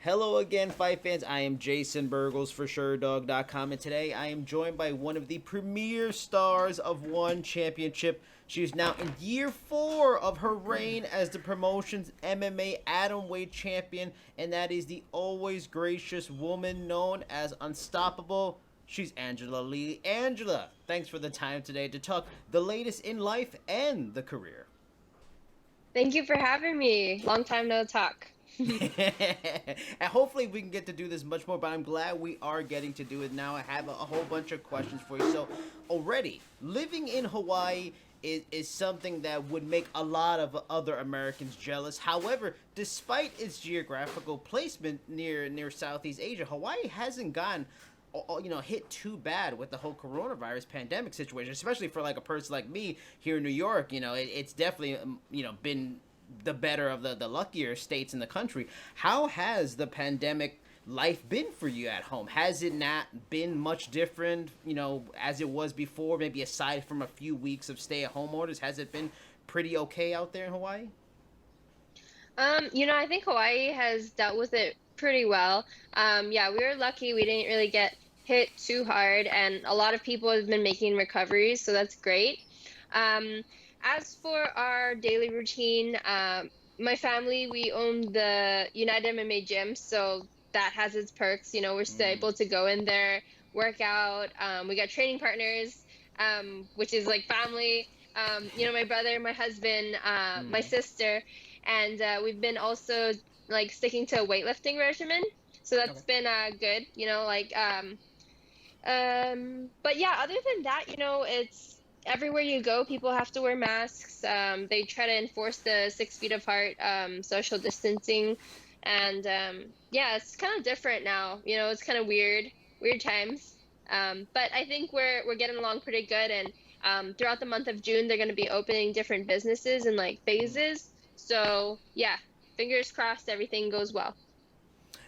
Hello again, fight fans. I am Jason BURGOS for Sherdog.com, and today I am joined by one of the premier stars of One Championship. She is now in year 4 of her reign as the promotion's MMA atomweight champion, and that is the always gracious woman known as Unstoppable. She's Angela Lee. Angela, thanks for the time today to talk the latest in life and the career. Thank you for having me. Long time no talk. And hopefully we can get to do this much more, but I'm glad we are getting to do it now. I have a whole bunch of questions for you. So already living in Hawaii is something that would make a lot of other Americans jealous. However, despite its geographical placement near Southeast Asia, Hawaii hasn't gotten hit too bad with the whole coronavirus pandemic situation, especially for like a person like me here in New York. It's definitely been the better of the luckier states in the country. How has the pandemic life been for you at home? Has it not been much different, as it was before, maybe aside from a few weeks of stay-at-home orders? Has it been pretty okay out there in Hawaii? I think Hawaii has dealt with it pretty well. Yeah, we were lucky we didn't really get hit too hard, and a lot of people have been making recoveries, so that's great. Um, as for our daily routine, my family, we own the United MMA gym, so that has its perks. We're still Mm, able to go in there, work out. We got training partners, which is like family. My brother, my husband, my mm, sister, and we've been also like sticking to a weightlifting regimen. So okay. that's been good, but yeah, other than that, it's everywhere you go, people have to wear masks. They try to enforce the 6 feet apart, social distancing, and yeah, it's kind of different now. It's kind of weird times. But I think we're getting along pretty good, and throughout the month of June, they're going to be opening different businesses in like Mm. phases. So yeah, fingers crossed, everything goes well.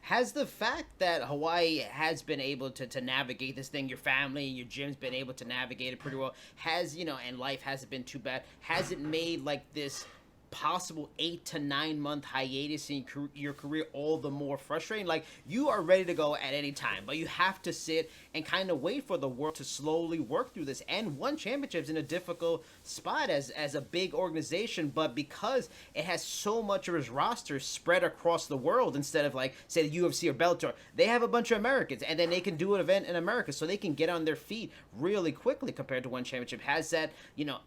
Has the fact that Hawaii has been able to navigate this thing, your family and your gym's been able to navigate it pretty well, and life hasn't been too bad, has it made like this possible 8 to 9 month hiatus in your career all the more frustrating? Like, you are ready to go at any time, but you have to sit and kind of wait for the world to slowly work through this. And One Championship's in a difficult spot as a big organization, but because it has so much of its roster spread across the world, instead of like say the UFC or Bellator, they have a bunch of Americans, and then they can do an event in America, so they can get on their feet really quickly compared to One Championship. Has that,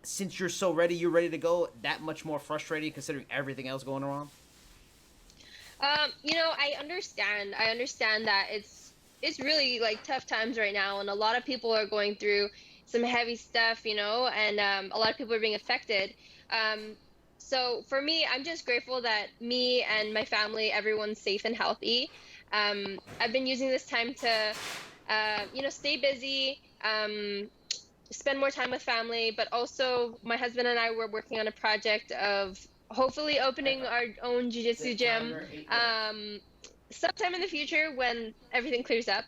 since you're ready to go, that much more frustrating considering everything else going on? I understand that it's really like tough times right now, and a lot of people are going through some heavy stuff, and a lot of people are being affected. Um, so for me, I'm just grateful that me and my family, everyone's safe and healthy. I've been using this time to, stay busy, spend more time with family, but also my husband and I were working on a project of hopefully opening our own jiu-jitsu Set gym timer 8 minutes. um, sometime in the future when everything clears up.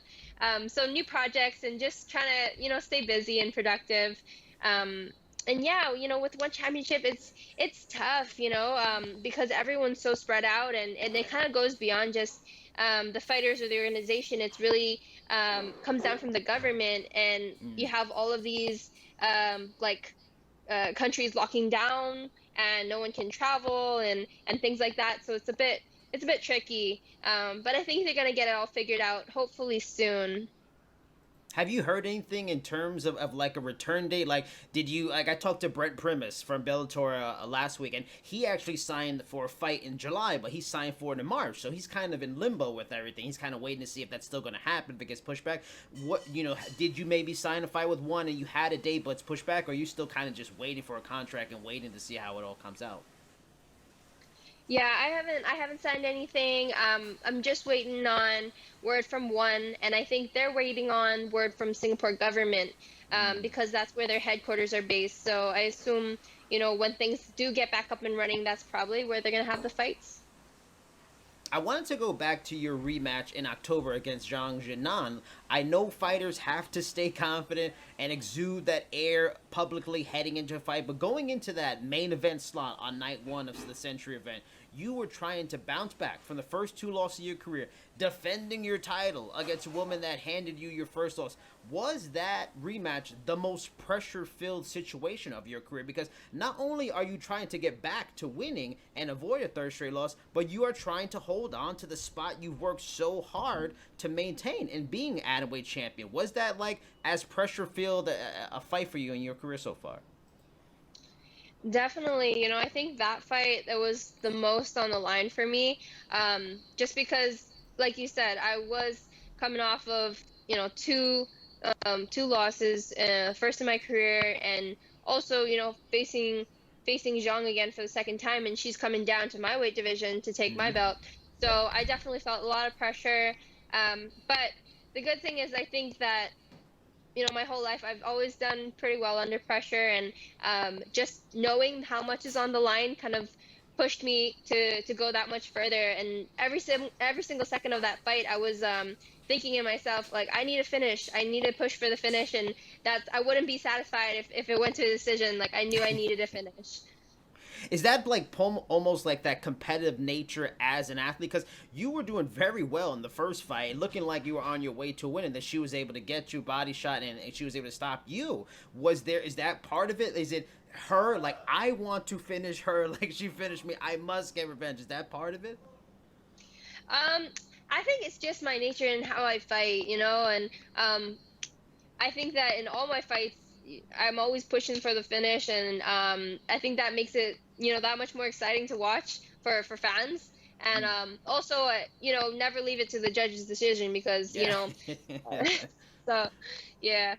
So new projects and just trying to, stay busy and productive. Um, and yeah, with One Championship, it's tough, because everyone's so spread out, and it kind of goes beyond just the fighters or the organization. It's really comes down from the government, and you Mm. have all of these like countries locking down, and no one can travel and things like that. So it's a bit tricky. But I think they're gonna get it all figured out hopefully soon. Have you heard anything in terms of like a return date? Like, did you like I talked to Brent Primus from Bellator last week, and he actually signed for a fight in July, but he signed for it in March, so he's kind of in limbo with everything. He's kind of waiting to see if that's still going to happen if it gets pushed back. Did you maybe sign a fight with one and you had a date but it's pushed back, or are you still kind of just waiting for a contract and waiting to see how it all comes out? Yeah, I haven't signed anything. I'm just waiting on word from one, and I think they're waiting on word from Singapore government, Mm. because that's where their headquarters are based. So I assume, when things do get back up and running, that's probably where they're gonna have the fights. I wanted to go back to your rematch in October against Xiong Jingnan. I know fighters have to stay confident and exude that air publicly heading into a fight, but going into that main event slot on night 1 of the Century event, you were trying to bounce back from the first two losses of your career, defending your title against a woman that handed you your first loss. Was that rematch the most pressure-filled situation of your career? Because not only are you trying to get back to winning and avoid a third straight loss, but you are trying to hold on to the spot you've worked so hard to maintain in being atomweight champion. Was that like as pressure-filled a fight for you in your career so far? Definitely, I think that fight that was the most on the line for me, just because, like you said, I was coming off of two losses, first in my career, and also facing Xiong again for the second time, and she's coming down to my weight division to take my Mm-hmm. belt. Yep. So I definitely felt a lot of pressure. But the good thing is, I think that my whole life I've always done pretty well under pressure, and just knowing how much is on the line kind of pushed me to go that much further. And every single second of that fight, I was thinking in myself, like, I need to finish, I need to push for the finish, and that I wouldn't be satisfied if it went to a decision. Like, I knew I needed to finish. Is that like almost like that competitive nature as an athlete? Because you were doing very well in the first fight, looking like you were on your way to winning. That she was able to get you body shot, and she was able to stop you. Is that part of it? Is it her like, I want to finish her like she finished me? I must get revenge. Is that part of it? Um, I think it's just my nature and how I fight, and I think that in all my fights, I'm always pushing for the finish, and I think that makes it, that much more exciting to watch for fans. And Mm. also, never leave it to the judge's decision, because, Yeah. so yeah.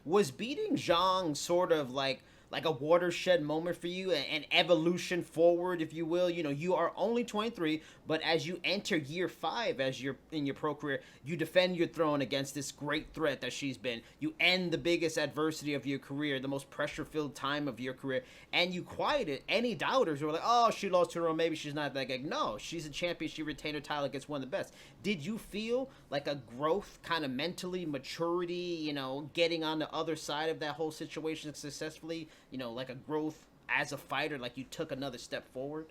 Was beating Zhang sort of like a watershed moment for you, an evolution forward, if you will? You are only 23, but as you enter year 5 as you're in your pro career, you defend your throne against this great threat that she's been. You end the biggest adversity of your career, the most pressure-filled time of your career, and you quieted any doubters who were like, oh, she lost to her own, maybe she's not that good. No, she's a champion. She retained her title against one of the best. Did you feel like a growth, kind of mentally, maturity, getting on the other side of that whole situation successfully, like a growth as a fighter, like you took another step forward?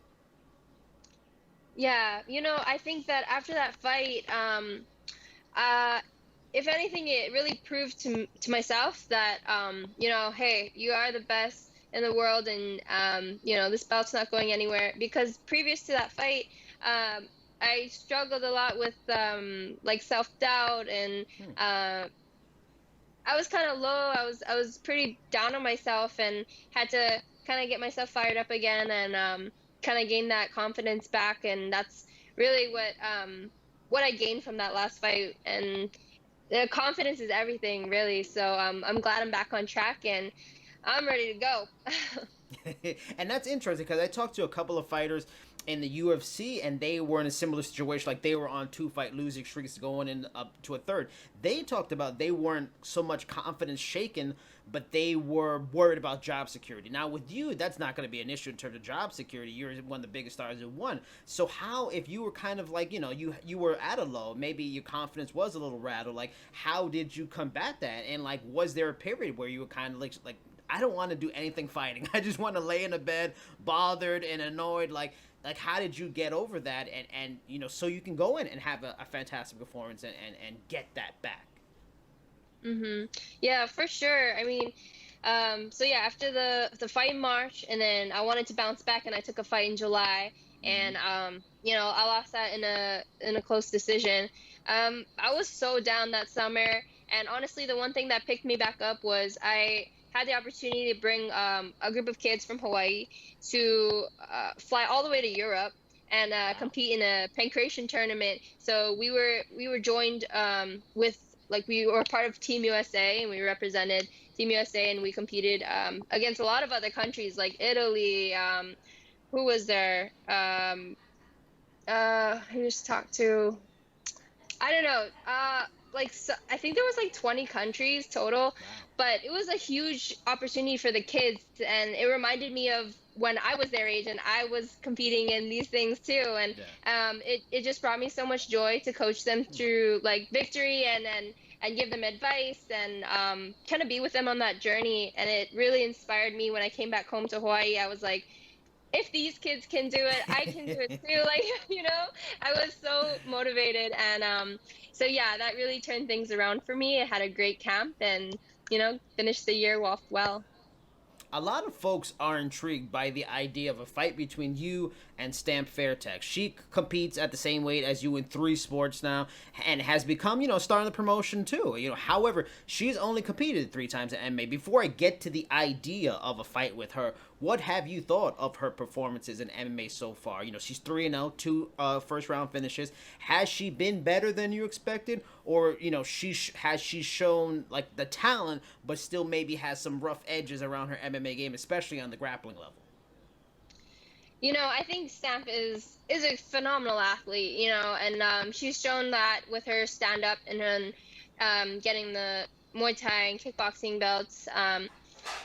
Yeah, I think that after that fight, uh, if anything, it really proved to myself that, hey, you are the best in the world, and this belt's not going anywhere. Because previous to that fight, I struggled a lot with like self-doubt, and Hmm. I was kind of low. I was pretty down on myself, and had to kind of get myself fired up again, and kind of gain that confidence back. And that's really what I gained from that last fight. And the confidence is everything, really. So I'm glad I'm back on track, and I'm ready to go. And that's interesting because I talked to a couple of fighters in the UFC, and they were in a similar situation. Like, they were on 2-fight losing streaks going in up to a third. They talked about they weren't so much confidence shaken, but they were worried about job security. Now with you, that's not going to be an issue in terms of job security. You're one of the biggest stars in one. So how, if you were kind of like, you were at a low, maybe your confidence was a little rattled, like how did you combat that? And like, was there a period where you were kind of like, I don't want to do anything fighting. I just want to lay in a bed, bothered and annoyed. Like how did you get over that, and so you can go in and have a fantastic performance, and get that back? Yeah, for sure. I mean, so yeah, after the fight in March, and then I wanted to bounce back, and I took a fight in July, Mm-hmm. and I lost that in a close decision. I was so down that summer, and honestly, the one thing that picked me back up was I had the opportunity to bring a group of kids from Hawaii to fly all the way to Europe, and Wow. compete in a pancration tournament. So we were joined with, like, we were part of Team USA, and we represented Team USA, and we competed against a lot of other countries like Italy. Who was there? Who just talked to? I don't know. Like, so, I think there was like 20 countries total, Wow. but it was a huge opportunity for the kids, and it reminded me of when I was their age and I was competing in these things too. And Yeah. it just brought me so much joy to coach them through like victory, and give them advice, and kind of be with them on that journey. And it really inspired me when I came back home to Hawaii. I was like, if these kids can do it, I can do it too. Like, I was so motivated. And so yeah, that really turned things around for me. I had a great camp and, finished the year off well. A lot of folks are intrigued by the idea of a fight between you and Stamp Fairtex. She competes at the same weight as you in 3 sports now, and has become, starting the promotion too. However, she's only competed 3 times in MMA. Before I get to the idea of a fight with her, what have you thought of her performances in MMA so far? She's 3-0, 2 first round finishes. Has she been better than you expected, or has she shown like the talent, but still maybe has some rough edges around her MMA game, especially on the grappling level? I think Stamp is a phenomenal athlete, and she's shown that with her stand up and then getting the Muay Thai and kickboxing belts.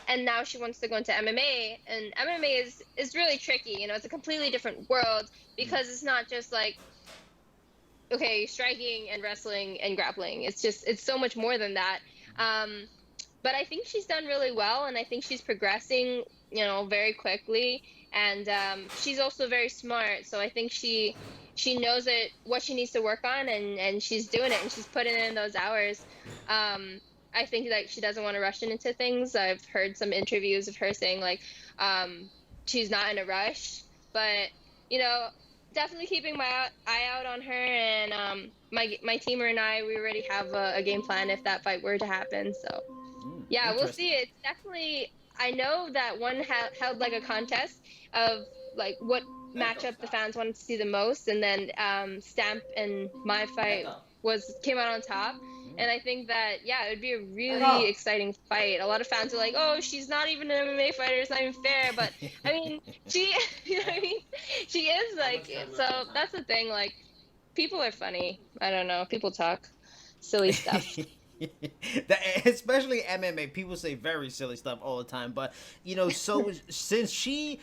And now she wants to go into MMA, and MMA is really tricky. It's a completely different world because it's not just like, okay, striking and wrestling and grappling. It's so much more than that. But I think she's done really well, and I think she's progressing, very quickly. And she's also very smart, so I think she knows what she needs to work on, and she's doing it, and she's putting in those hours. I think that she doesn't want to rush into things. I've heard some interviews of her saying like she's not in a rush, but you know, definitely keeping my eye out on her. And my teamer and I, we already have a game plan if that fight were to happen. So yeah, we'll see. Interesting. It's definitely. I know that one held like a contest of like what matchup the fans wanted to see the most, and then Stamp and my fight came out on top. And I think that yeah, it would be a really exciting fight. A lot of fans are like, "Oh, she's not even an MMA fighter. It's not even fair." But I mean, she, you know what I mean? She is like. So that's the thing. Like, people are funny. I don't know. People talk silly stuff. Especially MMA, people say very silly stuff all the time. But so since she,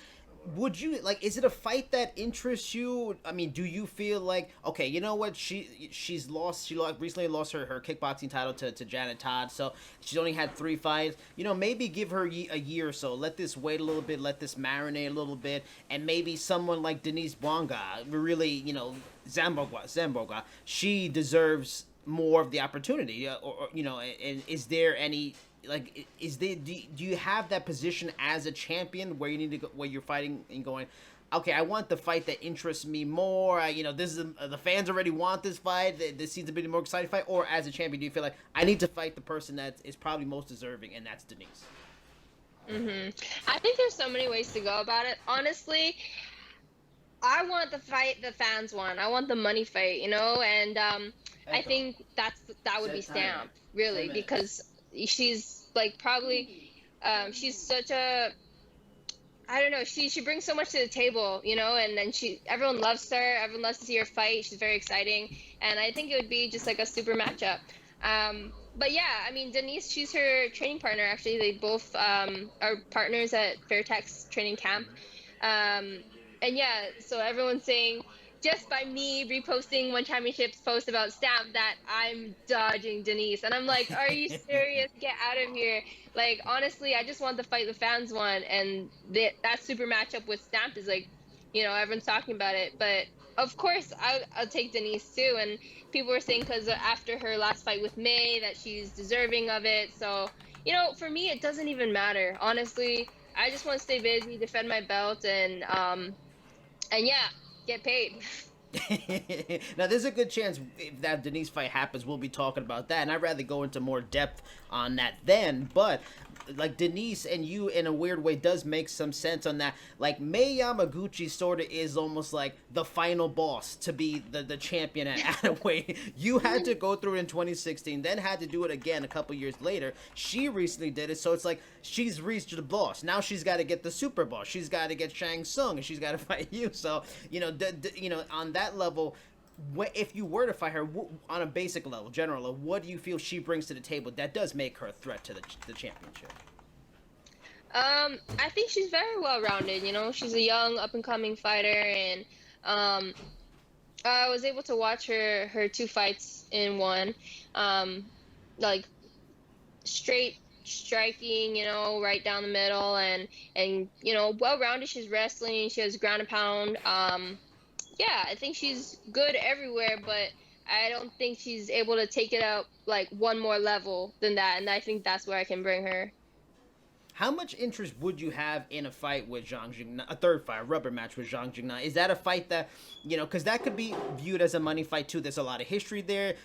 would you like? Is it a fight that interests you? I mean, do you feel like, okay, you know what? Recently lost her kickboxing title to Janet Todd. So she's only had 3 fights. Maybe give her a year or so. Let this wait a little bit. Let this marinate a little bit, and maybe someone like Denice Zamboanga, really, Zamboanga, she deserves more of the opportunity, and is there any, like, do you have that position as a champion where you need to go, where you're fighting and going, okay, I want the fight that interests me more, this is the fans already want this fight, this seems to be the more exciting fight, or as a champion do you feel like I need to fight the person that is probably most deserving, and that's Denice? I think there's so many ways to go about it. Honestly, I want the fight the fans want. I want the money fight, and I think that would be Stamp, really, because she's like probably she's such a, I don't know, she brings so much to the table, and then everyone loves her, everyone loves to see her fight. She's very exciting, and I think it would be just like a super matchup. But yeah, I mean, Denice, she's her training partner. Actually, they both are partners at Fairtex training camp. And yeah, so everyone's saying just by me reposting One Championship's post about Stamp that I'm dodging Denice. And I'm like, are you serious? Get out of here. Like, honestly, I just want the fight the fans want. And that super matchup with Stamp is like, everyone's talking about it. But of course, I'll take Denice too. And people were saying because after her last fight with May that she's deserving of it. So, for me, it doesn't even matter. Honestly, I just want to stay busy, defend my belt, and yeah, get paid. Now, there's a good chance if that Denice fight happens, we'll be talking about that, and I'd rather go into more depth on that then. But like Denice and you, in a weird way, does make some sense on that. Like Mei Yamaguchi sort of is almost like the final boss to be the champion at Atomweight. You had to go through it in 2016, then had to do it again a couple years later. She recently did it, so it's like she's reached the boss. Now she's got to get the super boss. She's got to get Shang Tsung, and she's got to fight you. So on that level, if you were to fight her on a basic level, general level, what do you feel she brings to the table that does make her a threat to the championship? I think she's very well rounded. She's a young up and coming fighter, and I was able to watch her 2 fights in one, like straight striking, right down the middle, and well-rounded. She's wrestling. She has ground and pound. Yeah, I think she's good everywhere, but I don't think she's able to take it up like one more level than that, and I think that's where I can bring her. How much interest would you have in a fight with Xiong Jingnan, a third fight, a rubber match with Xiong Jingnan? Is that a fight that, because that could be viewed as a money fight too. There's a lot of history there.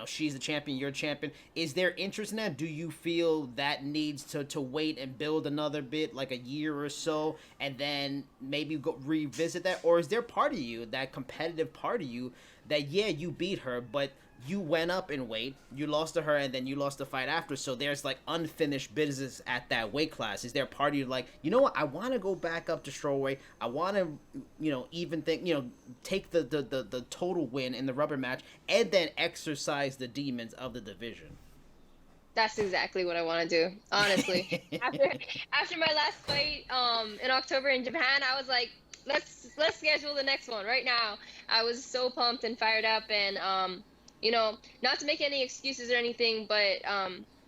She's the champion, you're a champion. Is there interest in that? Do you feel that needs to wait and build another bit, like a year or so, and then maybe go revisit that? Or is there part of you, that competitive part of you, that, yeah, you beat her, but you went up in weight, you lost to her, and then you lost the fight after, so there's like unfinished business at that weight class? Is there a part of you like, you know what, I want to go back up to strawweight, I want to, even think, take the total win in the rubber match, and then exercise the demons of the division? That's exactly what I want to do, honestly. After my last fight in October in Japan, I was like, let's schedule the next one right now. I was so pumped and fired up, and not to make any excuses or anything, but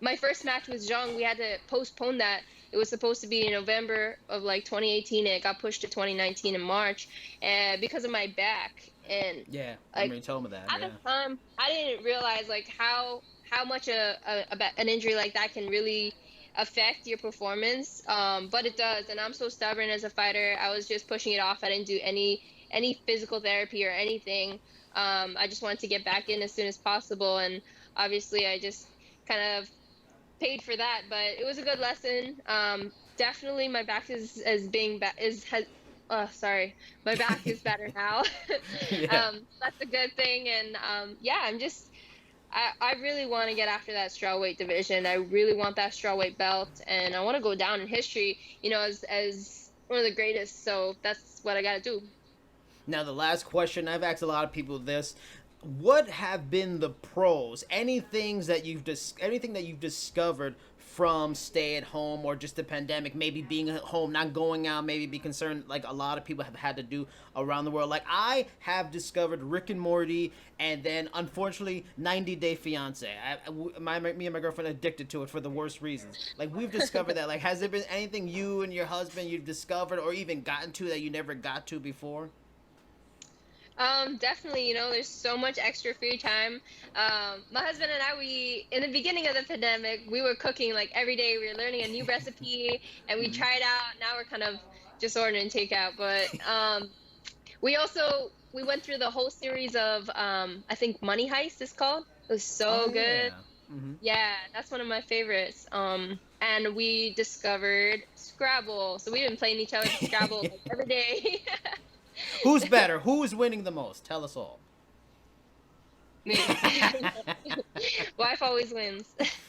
my first match with Zhang, we had to postpone that. It was supposed to be in November of like 2018, and it got pushed to 2019 in March, and because of my back. And yeah, I like, mean, tell me that. at Yeah. the time, I didn't realize like how much an injury like that can really affect your performance. But it does, and I'm so stubborn as a fighter. I was just pushing it off. I didn't do any physical therapy or anything. I just wanted to get back in as soon as possible, and obviously I just kind of paid for that. But it was a good lesson. Definitely, my back is being is has. Oh, sorry, my back is better now. Yeah. That's a good thing, and yeah, I really want to get after that strawweight division. I really want that strawweight belt, and I want to go down in history, as one of the greatest. So that's what I got to do. Now, the last question, I've asked a lot of people this: what have been the pros? Anything that you've discovered from stay at home or just the pandemic, maybe being at home, not going out, maybe be concerned like a lot of people have had to do around the world. Like I have discovered Rick and Morty, and then unfortunately 90 Day Fiance. Me and my girlfriend are addicted to it for the worst reasons. Like we've discovered that. Like, has there been anything you and your husband you've discovered or even gotten to that you never got to before? Definitely, there's so much extra free time. My husband and I, in the beginning of the pandemic, we were cooking like every day. We were learning a new recipe, and we tried out. Now we're kind of just ordering takeout. But we went through the whole series of I think Money Heist is called. It was so Oh good. yeah. Hmm. Yeah, that's one of my favorites. And we discovered Scrabble, so we've been playing each other Scrabble like every day. Who's better? Who's winning the most? Tell us all. Me. Wife always wins.